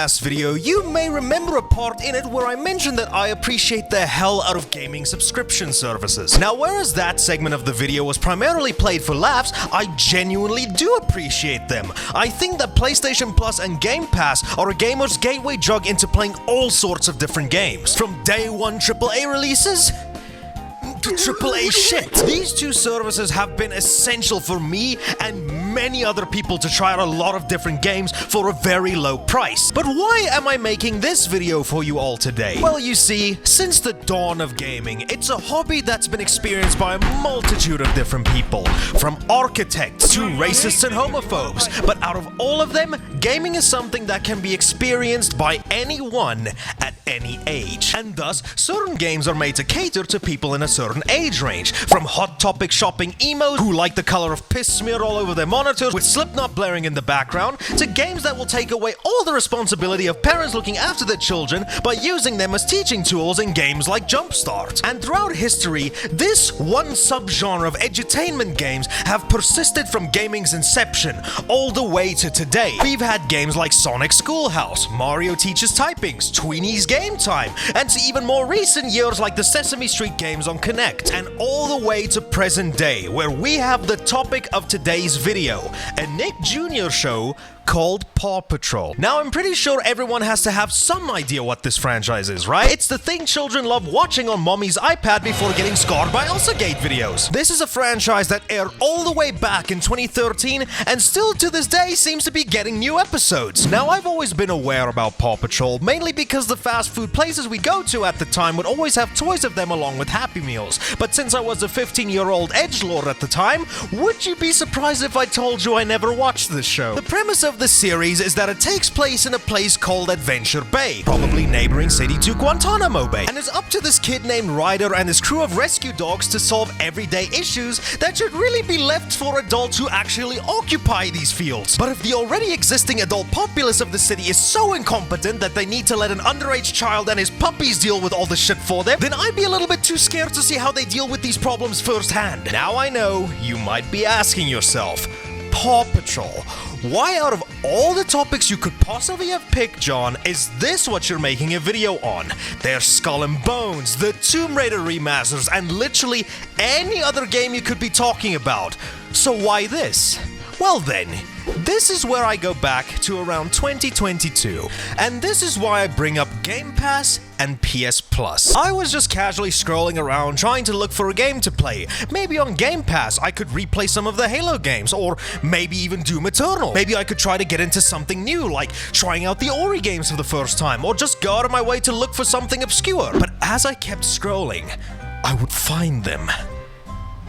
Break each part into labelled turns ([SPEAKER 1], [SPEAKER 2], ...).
[SPEAKER 1] last video, you may remember a part in it where I mentioned that I appreciate the hell out of gaming subscription services. Now, whereas that segment of the video was primarily played for laughs, I genuinely do appreciate them. I think that PlayStation Plus and Game Pass are a gamer's gateway drug into playing all sorts of different games. From day one AAA releases to AAA shit. These two services have been essential for me and many other people to try out a lot of different games for a very low price. But why am I making this video for you all today? Well, you see, since the dawn of gaming, it's a hobby that's been experienced by a multitude of different people, from architects to racists and homophobes. But out of all of them, gaming is something that can be experienced by anyone at any age. And thus, certain games are made to cater to people in a certain age range, from hot topic shopping emos who like the color of piss smeared all over their monitors with Slipknot blaring in the background, to games that will take away all the responsibility of parents looking after their children by using them as teaching tools in games like Jumpstart. And throughout history, this one subgenre of edutainment games have persisted from gaming's inception all the way to today. We've had games like Sonic Schoolhouse, Mario Teaches Typings, Tweeny's Game Time, and to even more recent years like the Sesame Street games on Connect, and all the way to present day, where we have the topic of today's video, a Nick Jr. show called Paw Patrol. Now, I'm pretty sure everyone has to have some idea what this franchise is, right? It's the thing children love watching on mommy's iPad before getting scarred by Elsagate videos. This is a franchise that aired all the way back in 2013 and still to this day seems to be getting new episodes. Now, I've always been aware about Paw Patrol, mainly because the fast food places we go to at the time would always have toys of them along with Happy Meals. But since I was a 15-year-old edgelord at the time, would you be surprised if I told you I never watched this show? The premise of the series is that it takes place in a place called Adventure Bay, probably neighboring city to Guantanamo Bay, and it's up to this kid named Ryder and his crew of rescue dogs to solve everyday issues that should really be left for adults who actually occupy these fields. But if the already existing adult populace of the city is so incompetent that they need to let an underage child and his puppies deal with all the shit for them, then I'd be a little bit too scared to see how they deal with these problems firsthand. Now I know you might be asking yourself, Paw Patrol, why out of all the topics you could possibly have picked, John, is this what you're making a video on? There's Skull and Bones, the Tomb Raider remasters, and literally any other game you could be talking about. So why this? Well then, this is where I go back to around 2022, and this is why I bring up Game Pass and PS Plus. I was just casually scrolling around trying to look for a game to play. Maybe on Game Pass I could replay some of the Halo games, or maybe even Doom Eternal. Maybe I could try to get into something new, like trying out the Ori games for the first time, or just go out of my way to look for something obscure. But as I kept scrolling, I would find them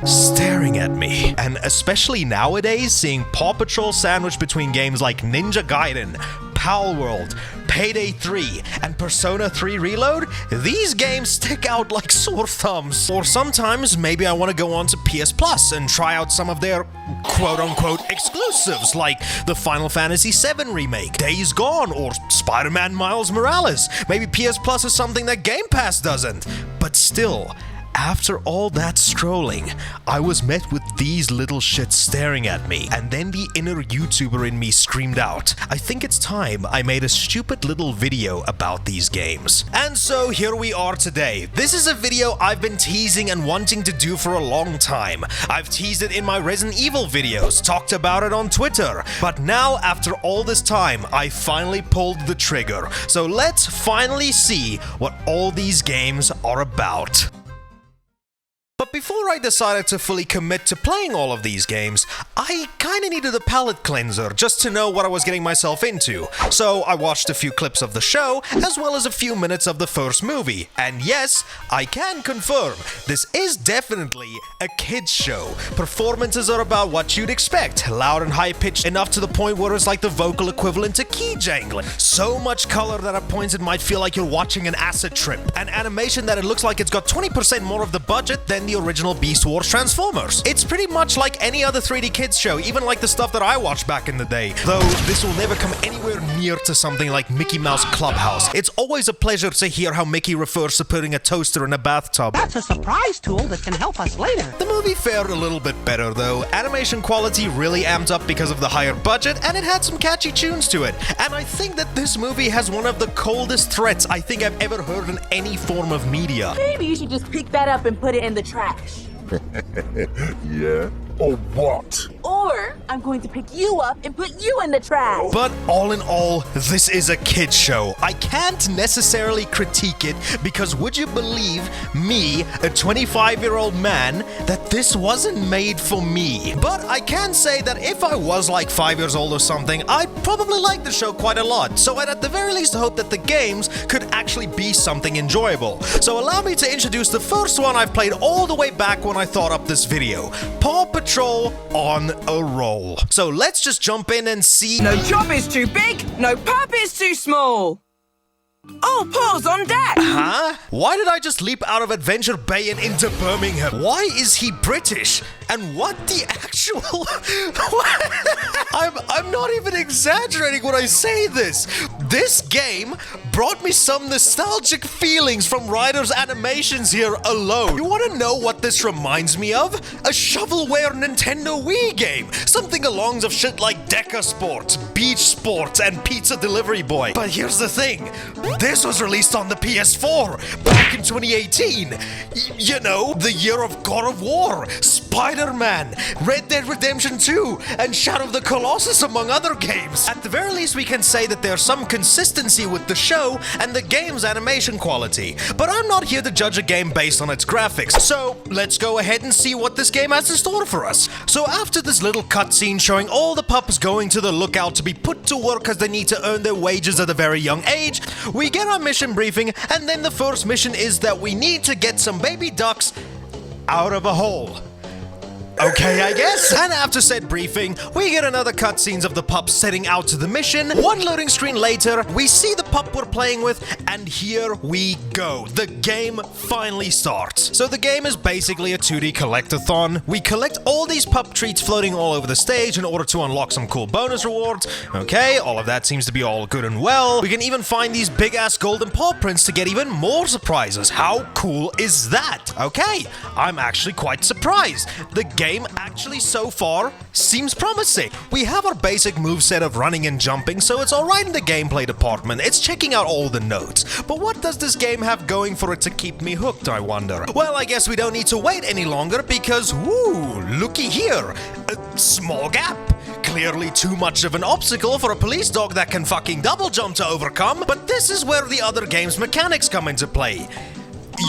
[SPEAKER 1] staring at me. And especially nowadays, seeing Paw Patrol sandwiched between games like Ninja Gaiden, Pal World, Payday 3, and Persona 3 Reload, these games stick out like sore thumbs. Or sometimes, maybe I want to go on to PS Plus and try out some of their quote-unquote exclusives, like the Final Fantasy VII Remake, Days Gone, or Spider-Man Miles Morales. Maybe PS Plus is something that Game Pass doesn't. But still, after all that scrolling, I was met with these little shits staring at me, and then the inner YouTuber in me screamed out, I think it's time I made a stupid little video about these games. And so here we are today. This is a video I've been teasing and wanting to do for a long time. I've teased it in my Resident Evil videos, talked about it on Twitter, but now after all this time, I finally pulled the trigger. So let's finally see what all these games are about. But before I decided to fully commit to playing all of these games, I kinda needed a palate cleanser just to know what I was getting myself into. So I watched a few clips of the show, as well as a few minutes of the first movie. And yes, I can confirm, this is definitely a kids show. Performances are about what you'd expect, loud and high-pitched enough to the point where it's like the vocal equivalent to key jangling. So much color that at points it might feel like you're watching an acid trip. An animation that it looks like it's got 20% more of the budget than the original Beast Wars Transformers. It's pretty much like any other 3D kids show, even like the stuff that I watched back in the day. Though this will never come anywhere near to something like Mickey Mouse Clubhouse. It's always a pleasure to hear how Mickey refers to putting a toaster in a bathtub.
[SPEAKER 2] That's a surprise tool that can help us later.
[SPEAKER 1] The movie fared a little bit better though. Animation quality really amped up because of the higher budget, and it had some catchy tunes to it. And I think that this movie has one of the coldest threats I think I've ever heard in any form of media.
[SPEAKER 3] Maybe you should just pick that up and put it in the trash.
[SPEAKER 4] Yeah? Or what?
[SPEAKER 3] Or I'm going to pick you up and put you in the trash.
[SPEAKER 1] But all in all, this is a kid's show. I can't necessarily critique it because would you believe me, a 25-year-old man, that this wasn't made for me? But I can say that if I was like 5 years old or something, I'd probably like the show quite a lot. So I'd at the very least hope that the games could actually be something enjoyable. So allow me to introduce the first one I've played all the way back when I thought up this video. Paw Patrol on a roll. So let's just jump in and see.
[SPEAKER 5] No job is too big, no pup is too small. Oh, Paws on deck!
[SPEAKER 1] Huh? Why did I just leap out of Adventure Bay and into Birmingham? Why is he British? And what the actual... I'm not even exaggerating when I say this. This game brought me some nostalgic feelings from Ryder's animations here alone. You want to know what this reminds me of? A shovelware Nintendo Wii game. Something along of shit like Deca Sports, Beach Sports, and Pizza Delivery Boy. But here's the thing. This was released on the PS4 back in 2018. You know, the year of God of War, Spider-Man, Red Dead Redemption 2, and Shadow of the Colossus, among other games. At the very least, we can say that there's some consistency with the show and the game's animation quality. But I'm not here to judge a game based on its graphics, so let's go ahead and see what this game has in store for us. So after this little cutscene showing all the pups going to the lookout to be put to work because they need to earn their wages at a very young age, we get our mission briefing, and then the first mission is that we need to get some baby ducks out of a hole. Okay, I guess. And after said briefing, we get another cutscenes of the pups setting out to the mission. One loading screen later, we see the pup we're playing with, and here we go. The game finally starts. So the game is basically a 2D collectathon. We collect all these pup treats floating all over the stage in order to unlock some cool bonus rewards. Okay, all of that seems to be all good and well. We can even find these big-ass golden paw prints to get even more surprises. How cool is that? Okay, I'm actually quite surprised. The game actually so far seems promising. We have our basic moveset of running and jumping, so it's alright in the gameplay department. It's checking out all the notes. But what does this game have going for it to keep me hooked, I wonder? Well, I guess we don't need to wait any longer because, woo, looky here. A small gap. Clearly too much of an obstacle for a police dog that can fucking double jump to overcome, but this is where the other game's mechanics come into play.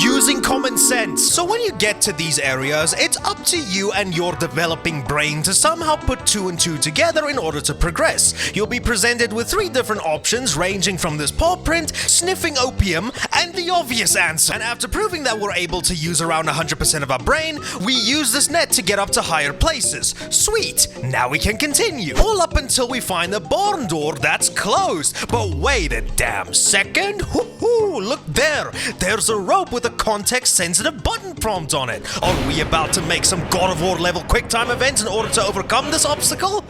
[SPEAKER 1] Using common sense. So when you get to these areas, it's up to you and your developing brain to somehow put two and two together in order to progress. You'll be presented with 3 different options ranging from this paw print, sniffing opium, and the obvious answer. And after proving that we're able to use around 100% of our brain, we use this net to get up to higher places. Sweet! Now we can continue. All up until we find a barn door that's closed. But wait a damn second. Hoo-hoo! Look there! There's a rope with a context-sensitive button prompt on it. Are we about to make some God of War level QuickTime event in order to overcome this obstacle?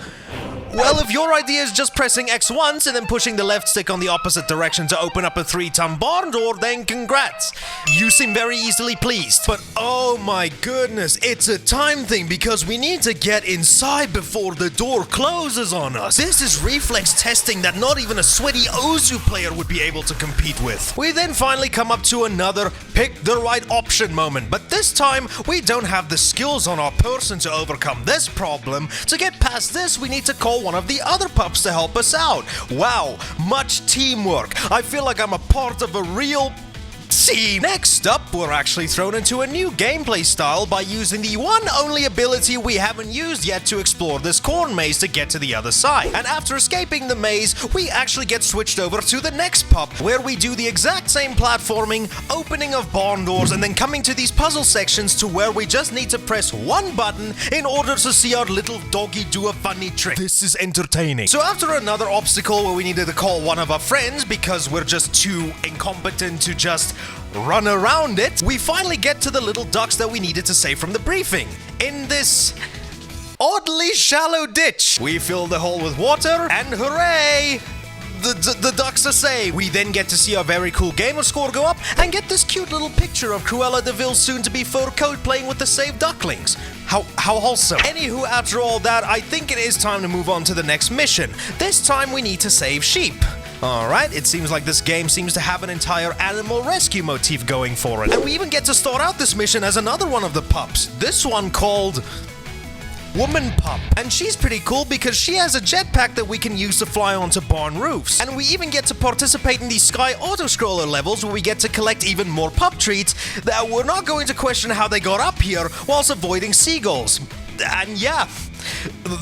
[SPEAKER 1] Well, if your idea is just pressing X once and then pushing the left stick on the opposite direction to open up a 3-ton barn door, then congrats. You seem very easily pleased. But oh my goodness, it's a time thing because we need to get inside before the door closes on us. This is reflex testing that not even a sweaty Ozu player would be able to compete with. We then finally come up to another pick the right option moment, but this time we don't have the skills on our person to overcome this problem. To get past this, we need to call one of the other pups to help us out. Wow, much teamwork. I feel like I'm a part of a real team. Next up, we're actually thrown into a new gameplay style by using the one only ability we haven't used yet to explore this corn maze to get to the other side. And after escaping the maze, we actually get switched over to the next pup, where we do the exact same platforming, opening of barn doors, and then coming to these puzzle sections to where we just need to press one button in order to see our little doggy do a funny trick. This is entertaining. So after another obstacle where we needed to call one of our friends because we're just too incompetent to just run around it, we finally get to the little ducks that we needed to save from the briefing. In this oddly shallow ditch. We fill the hole with water, and hooray! The ducks are saved. We then get to see our very cool gamer score go up and get this cute little picture of Cruella de Vil's soon-to-be fur coat playing with the saved ducklings. How wholesome. Anywho, after all that, I think it is time to move on to the next mission. This time we need to save sheep. Alright, it seems like this game seems to have an entire animal rescue motif going for it. And we even get to start out this mission as another one of the pups. This one called Woman Pup. And she's pretty cool because she has a jetpack that we can use to fly onto barn roofs. And we even get to participate in these Sky Auto-Scroller levels where we get to collect even more pup treats that we're not going to question how they got up here whilst avoiding seagulls. And yeah,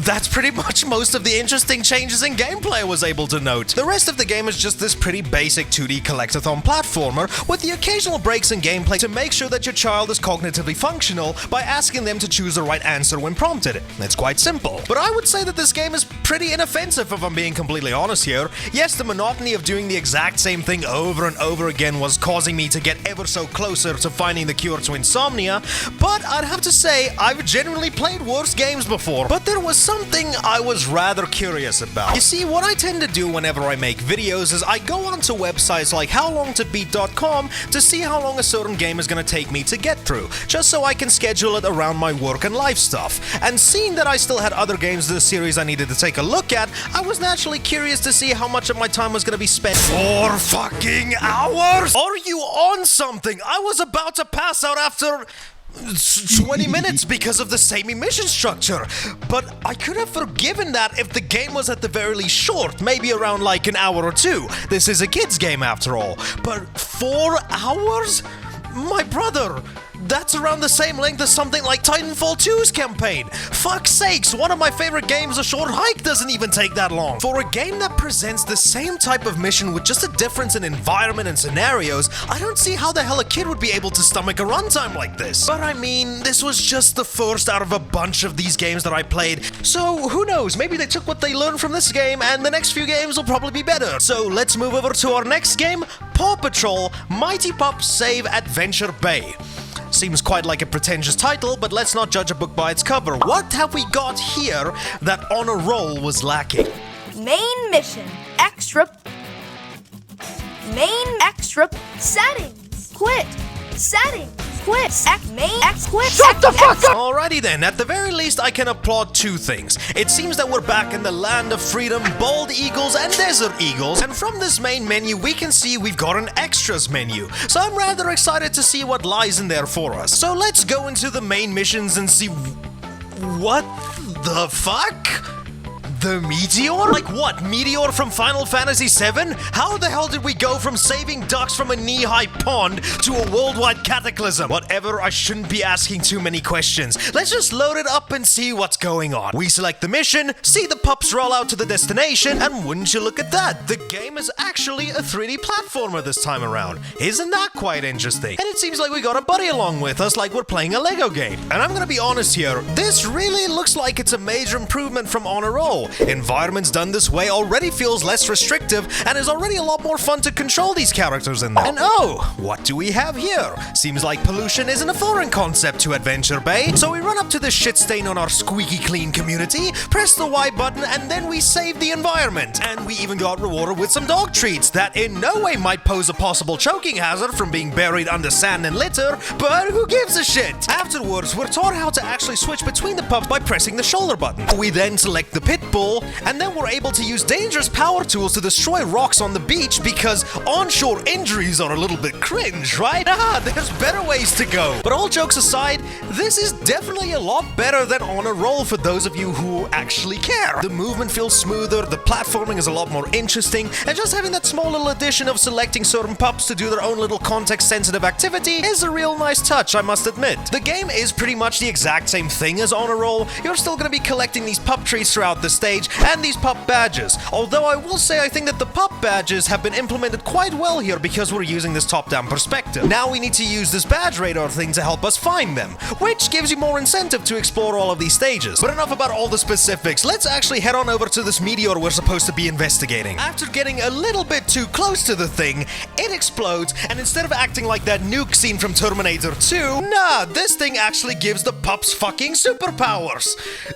[SPEAKER 1] that's pretty much most of the interesting changes in gameplay I was able to note. The rest of the game is just this pretty basic 2D collectathon platformer with the occasional breaks in gameplay to make sure that your child is cognitively functional by asking them to choose the right answer when prompted. It's quite simple. But I would say that this game is pretty inoffensive if I'm being completely honest here. Yes, the monotony of doing the exact same thing over and over again was causing me to get ever so closer to finding the cure to insomnia, but I'd have to say I've genuinely played worse games before. But there was something I was rather curious about. You see, what I tend to do whenever I make videos is I go onto websites like howlongtobeat.com to see how long a certain game is going to take me to get through, just so I can schedule it around my work and life stuff. And seeing that I still had other games in the series I needed to take a look at, I was naturally curious to see how much of my time was going to be spent. 4 fucking hours? Are you on something? I was about to pass out after 20 minutes because of the same mission structure, but I could have forgiven that if the game was at the very least short, maybe around like an hour or 2. This is a kid's game after all. But 4 hours? My brother, that's around the same length as something like Titanfall 2's campaign. Fuck's sakes, one of my favorite games, A Short Hike, doesn't even take that long. For a game that presents the same type of mission with just a difference in environment and scenarios, I don't see how the hell a kid would be able to stomach a runtime like this. But I mean, this was just the first out of a bunch of these games that I played, so who knows, maybe they took what they learned from this game and the next few games will probably be better. So let's move over to our next game, Paw Patrol, Mighty Pups Save Adventure Bay. Seems quite like a pretentious title, but let's not judge a book by its cover. What have we got here that on a roll was lacking?
[SPEAKER 6] Main mission. Extra. Main extra. Settings. Quit. Settings. Quit. Quit.
[SPEAKER 2] Shut the fuck up!
[SPEAKER 1] Alrighty then, at the very least I can applaud 2 things. It seems that we're back in the land of freedom, bald eagles and desert eagles, and from this main menu we can see we've got an extras menu. So I'm rather excited to see what lies in there for us. So let's go into the main missions and see... What the fuck? The Meteor? Like what, Meteor from Final Fantasy VII? How the hell did we go from saving ducks from a knee-high pond to a worldwide cataclysm? Whatever, I shouldn't be asking too many questions. Let's just load it up and see what's going on. We select the mission, see the pups roll out to the destination, and wouldn't you look at that, the game is actually a 3D platformer this time around. Isn't that quite interesting? And it seems like we got a buddy along with us like we're playing a Lego game. And I'm gonna be honest here, this really looks like it's a major improvement from On a Roll. Environments done this way already feels less restrictive and is already a lot more fun to control these characters in there. And oh, what do we have here? Seems like pollution isn't a foreign concept to Adventure Bay, so we run up to this shit stain on our squeaky clean community, press the Y button, and then we save the environment. And we even got rewarded with some dog treats that in no way might pose a possible choking hazard from being buried under sand and litter, but who gives a shit? Afterwards, we're taught how to actually switch between the pups by pressing the shoulder button. We then select the pit bull, and then we're able to use dangerous power tools to destroy rocks on the beach because onshore injuries are a little bit cringe, right? There's better ways to go. But all jokes aside, this is definitely a lot better than On a Roll for those of you who actually care. The movement feels smoother, the platforming is a lot more interesting, and just having that small little addition of selecting certain pups to do their own little context-sensitive activity is a real nice touch, I must admit. The game is pretty much the exact same thing as On a Roll. You're still gonna be collecting these pup treats throughout the stage, stage and these pup badges. Although I will say I think that the pup badges have been implemented quite well here because we're using this top-down perspective. Now we need to use this badge radar thing to help us find them, which gives you more incentive to explore all of these stages. But enough about all the specifics, let's actually head on over to this meteor we're supposed to be investigating. After getting a little bit too close to the thing, it explodes, and instead of acting like that nuke scene from Terminator 2, nah, this thing actually gives the pups fucking superpowers.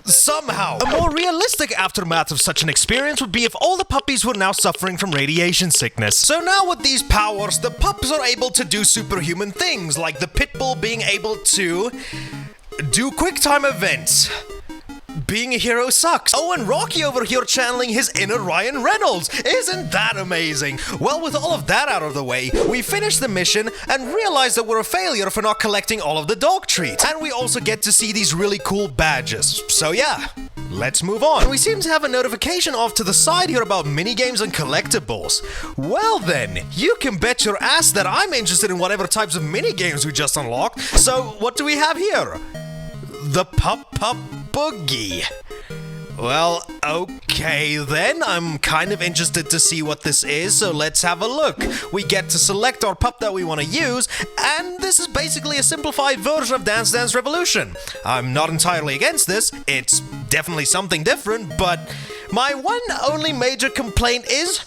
[SPEAKER 1] Somehow. A more realistic aftermath of such an experience would be if all the puppies were now suffering from radiation sickness. So now with these powers, the pups are able to do superhuman things, like the pit bull being able to do quick time events. Being a hero sucks. Oh, and Rocky over here channeling his inner Ryan Reynolds. Isn't that amazing? Well, with all of that out of the way, we finish the mission and realize that we're a failure for not collecting all of the dog treats. And we also get to see these really cool badges. So yeah, let's move on. We seem to have a notification off to the side here about minigames and collectibles. Well then, you can bet your ass that I'm interested in whatever types of minigames we just unlocked. So what do we have here? The Pup Boogie. Well, okay then, I'm kind of interested to see what this is, so let's have a look. We get to select our pup that we want to use, and this is basically a simplified version of Dance Dance Revolution. I'm not entirely against this, it's definitely something different, but my one only major complaint is,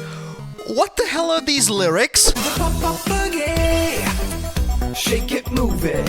[SPEAKER 1] what the hell are these lyrics?
[SPEAKER 7] Shake it, move it.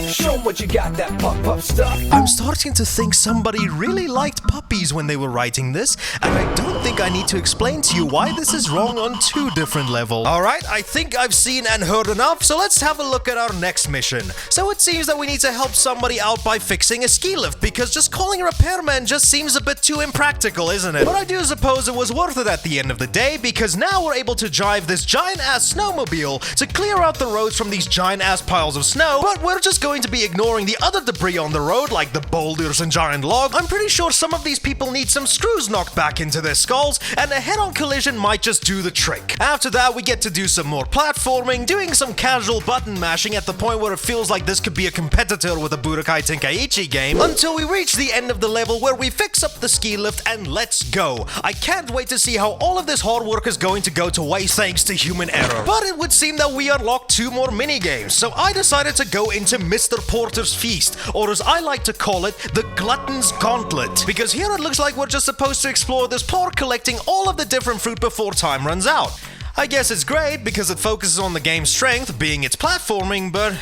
[SPEAKER 7] Show 'em what you got, that pup stuff.
[SPEAKER 1] I'm starting to think somebody really liked puppies when they were writing this, and I don't think I need to explain to you why this is wrong on two different levels. Alright, I think I've seen and heard enough, so let's have a look at our next mission. So it seems that we need to help somebody out by fixing a ski lift, because just calling a repairman just seems a bit too impractical, isn't it? But I do suppose it was worth it at the end of the day, because now we're able to drive this giant-ass snowmobile to clear out the roads from these giant-ass piles of snow, but we're just going to be ignoring the other debris on the road, like the boulders and giant logs. I'm pretty sure some of these people need some screws knocked back into their skulls, and a head-on collision might just do the trick. After that, we get to do some more platforming, doing some casual button mashing at the point where it feels like this could be a competitor with a Budokai Tenkaichi game, until we reach the end of the level where we fix up the ski lift and let's go. I can't wait to see how all of this hard work is going to go to waste thanks to human error. But it would seem that we unlocked 2 more minigames, so I decided to go into Mr. Porter's Feast, or as I like to call it, the Glutton's Gauntlet. Because here it looks like we're just supposed to explore this park collecting all of the different fruit before time runs out. I guess it's great because it focuses on the game's strength, being its platforming, but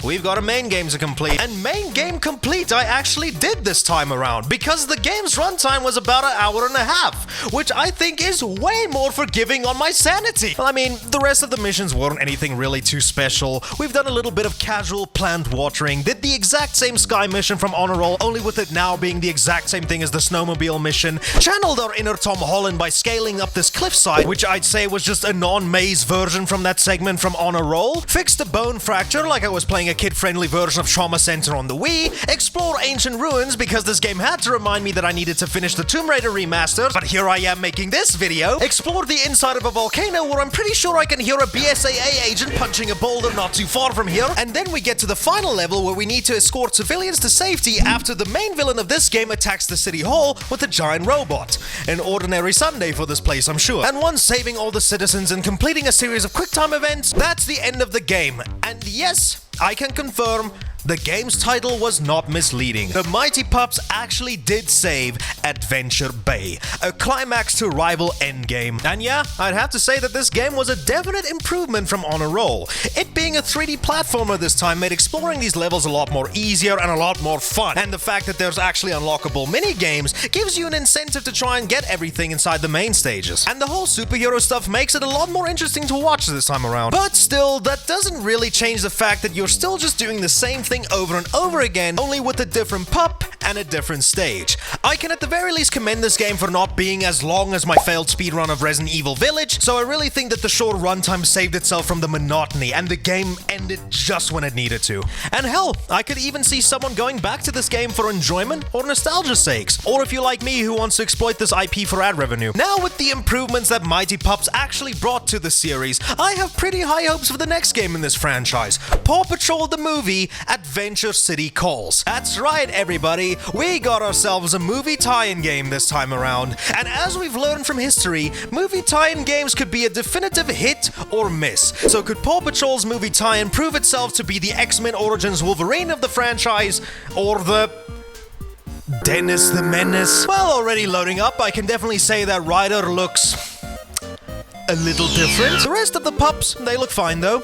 [SPEAKER 1] we've got a main game to complete. And main game complete I actually did this time around, because the game's runtime was about an hour and a half, which I think is way more forgiving on my sanity. Well, I mean, the rest of the missions weren't anything really too special. We've done a little bit of casual plant watering, did the exact same sky mission from Honor Roll, only with it now being the exact same thing as the snowmobile mission, channeled our inner Tom Holland by scaling up this cliffside, which I'd say was just a non-maze version from that segment from Honor Roll, fixed a bone fracture like I was playing a kid-friendly version of Trauma Center on the Wii, explore ancient ruins because this game had to remind me that I needed to finish the Tomb Raider remaster, but here I am making this video, explore the inside of a volcano where I'm pretty sure I can hear a BSAA agent punching a boulder not too far from here, and then we get to the final level where we need to escort civilians to safety after the main villain of this game attacks the city hall with a giant robot. An ordinary Sunday for this place, I'm sure. And once saving all the citizens and completing a series of QuickTime events, that's the end of the game. And yes, I can confirm the game's title was not misleading. The Mighty Pups actually did save Adventure Bay, a climax to rival Endgame. And yeah, I'd have to say that this game was a definite improvement from Honor Roll. It being a 3D platformer this time made exploring these levels a lot more easier and a lot more fun. And the fact that there's actually unlockable mini-games gives you an incentive to try and get everything inside the main stages. And the whole superhero stuff makes it a lot more interesting to watch this time around. But still, that doesn't really change the fact that you're still just doing the same thing over and over again, only with a different pup and a different stage. I can at the very least commend this game for not being as long as my failed speedrun of Resident Evil Village, so I really think that the short runtime saved itself from the monotony, and the game ended just when it needed to. And hell, I could even see someone going back to this game for enjoyment or nostalgia's sakes, or if you're like me who wants to exploit this IP for ad revenue. Now with the improvements that Mighty Pups actually brought to the series, I have pretty high hopes for the next game in this franchise, Paw Patrol the movie, Adventure City Calls. That's right, everybody, we got ourselves a movie tie-in game this time around. And as we've learned from history, movie tie-in games could be a definitive hit or miss. So could Paw Patrol's movie tie-in prove itself to be the X-Men Origins Wolverine of the franchise, or the Dennis the Menace? Well, already loading up, I can definitely say that Ryder looks a little different. The rest of the pups, they look fine though.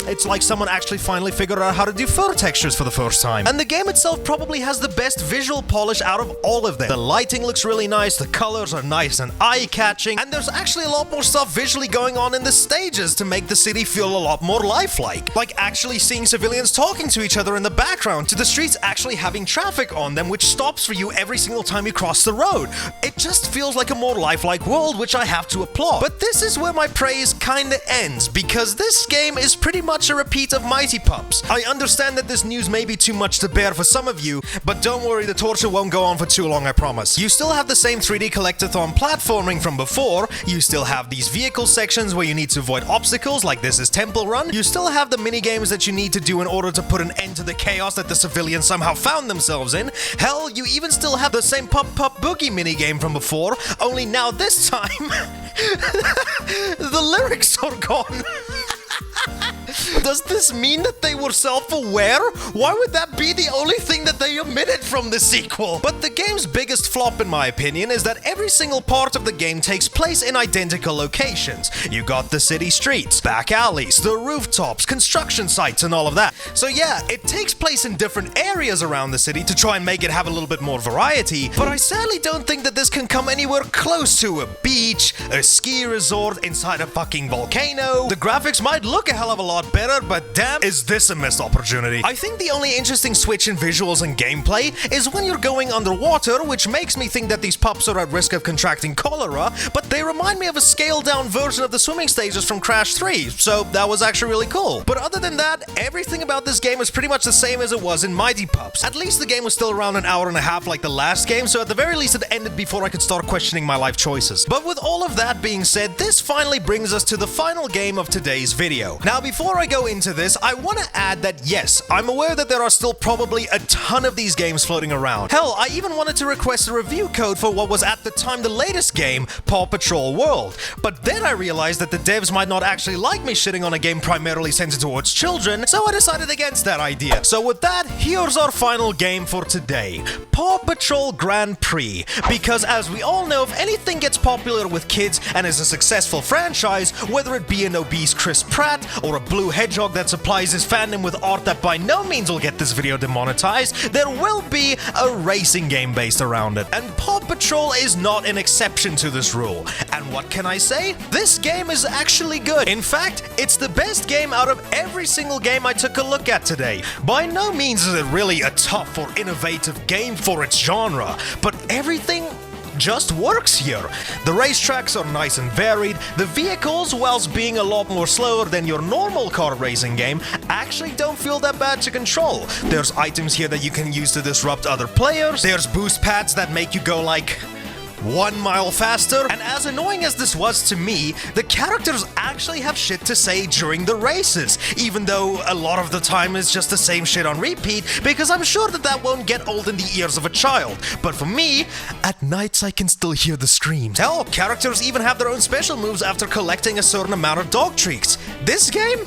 [SPEAKER 1] It's like someone actually finally figured out how to do fur textures for the first time. And the game itself probably has the best visual polish out of all of them. The lighting looks really nice, the colors are nice and eye-catching, and there's actually a lot more stuff visually going on in the stages to make the city feel a lot more lifelike. Like actually seeing civilians talking to each other in the background, to the streets actually having traffic on them, which stops for you every single time you cross the road. It just feels like a more lifelike world, which I have to applaud. But this is where my praise kinda ends, because this game is pretty much a repeat of Mighty Pups. I understand that this news may be too much to bear for some of you, but don't worry, the torture won't go on for too long, I promise. You still have the same 3D collectathon platforming from before, you still have these vehicle sections where you need to avoid obstacles like this is Temple Run, you still have the minigames that you need to do in order to put an end to the chaos that the civilians somehow found themselves in. Hell, you even still have the same Pup Boogie minigame from before, only now this time, the lyrics are gone. Does this mean that they were self-aware? Why would that be the only thing that they omitted from the sequel? But the game's biggest flop, in my opinion, is that every single part of the game takes place in identical locations. You got the city streets, back alleys, the rooftops, construction sites, and all of that. So yeah, it takes place in different areas around the city to try and make it have a little bit more variety, but I sadly don't think that this can come anywhere close to a beach, a ski resort inside a fucking volcano. The graphics might look a hell of a lot better, but damn, is this a missed opportunity. I think the only interesting switch in visuals and gameplay is when you're going underwater, which makes me think that these pups are at risk of contracting cholera, but they remind me of a scaled-down version of the swimming stages from Crash 3, so that was actually really cool. But other than that, everything about this game is pretty much the same as it was in Mighty Pups. At least the game was still around an hour and a half like the last game, so at the very least it ended before I could start questioning my life choices. But with all of that being said, this finally brings us to the final game of today's video. Now, before I go into this, I want to add that yes, I'm aware that there are still probably a ton of these games floating around. Hell, I even wanted to request a review code for what was at the time the latest game, Paw Patrol World. But then I realized that the devs might not actually like me shitting on a game primarily centered towards children, so I decided against that idea. So with that, here's our final game for today, Paw Patrol Grand Prix. Because as we all know, if anything gets popular with kids and is a successful franchise, whether it be an obese Chris Pratt or a blue hedgehog that supplies his fandom with art that by no means will get this video demonetized, there will be a racing game based around it. And Paw Patrol is not an exception to this rule. And what can I say? This game is actually good. In fact, it's the best game out of every single game I took a look at today. By no means is it really a tough or innovative game for its genre, but everything just works here. The racetracks are nice and varied, the vehicles, whilst being a lot more slower than your normal car racing game, actually don't feel that bad to control. There's items here that you can use to disrupt other players, there's boost pads that make you go like 1 mile faster, and as annoying as this was to me, the characters actually have shit to say during the races, even though a lot of the time it's just the same shit on repeat, because I'm sure that that won't get old in the ears of a child. But for me, at nights I can still hear the screams. Hell, characters even have their own special moves after collecting a certain amount of dog treats. This game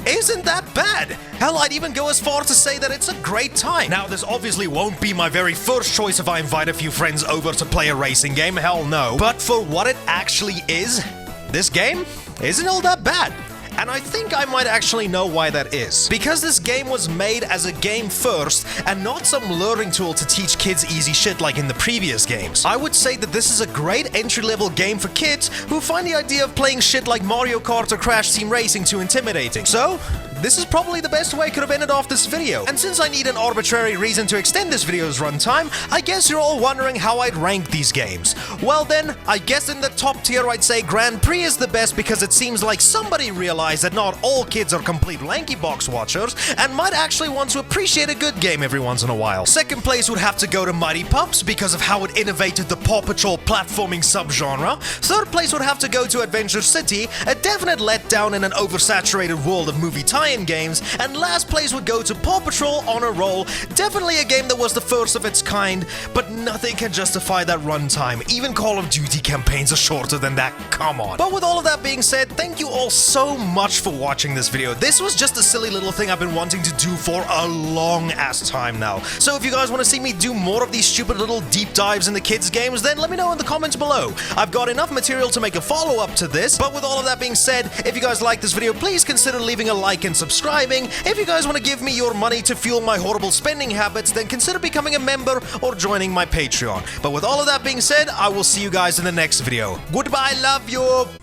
[SPEAKER 1] isn't that bad. Hell, I'd even go as far to say that it's a great time. Now, this obviously won't be my very first choice if I invite a few friends over to play a racing game, hell no. But for what it actually is, this game isn't all that bad. And I think I might actually know why that is. Because this game was made as a game first, and not some learning tool to teach kids easy shit like in the previous games. I would say that this is a great entry-level game for kids who find the idea of playing shit like Mario Kart or Crash Team Racing too intimidating. So, this is probably the best way I could have ended off this video. And since I need an arbitrary reason to extend this video's runtime, I guess you're all wondering how I'd rank these games. Well then, I guess in the top tier I'd say Grand Prix is the best because it seems like somebody realized that not all kids are complete lanky box watchers and might actually want to appreciate a good game every once in a while. Second place would have to go to Mighty Pups because of how it innovated the Paw Patrol platforming subgenre. Third place would have to go to Adventure City, a definite letdown in an oversaturated world of movie tie Lion games, and last place would go to Paw Patrol on a roll. Definitely a game that was the first of its kind, but nothing can justify that runtime. Even Call of Duty campaigns are shorter than that, come on. But with all of that being said, thank you all so much for watching this video. This was just a silly little thing I've been wanting to do for a long ass time now. So if you guys want to see me do more of these stupid little deep dives in the kids games, then let me know in the comments below. I've got enough material to make a follow-up to this, but with all of that being said, if you guys like this video, please consider leaving a like and subscribing. If you guys want to give me your money to fuel my horrible spending habits, then consider becoming a member or joining my Patreon. But with all of that being said, I will see you guys in the next video. Goodbye, love you!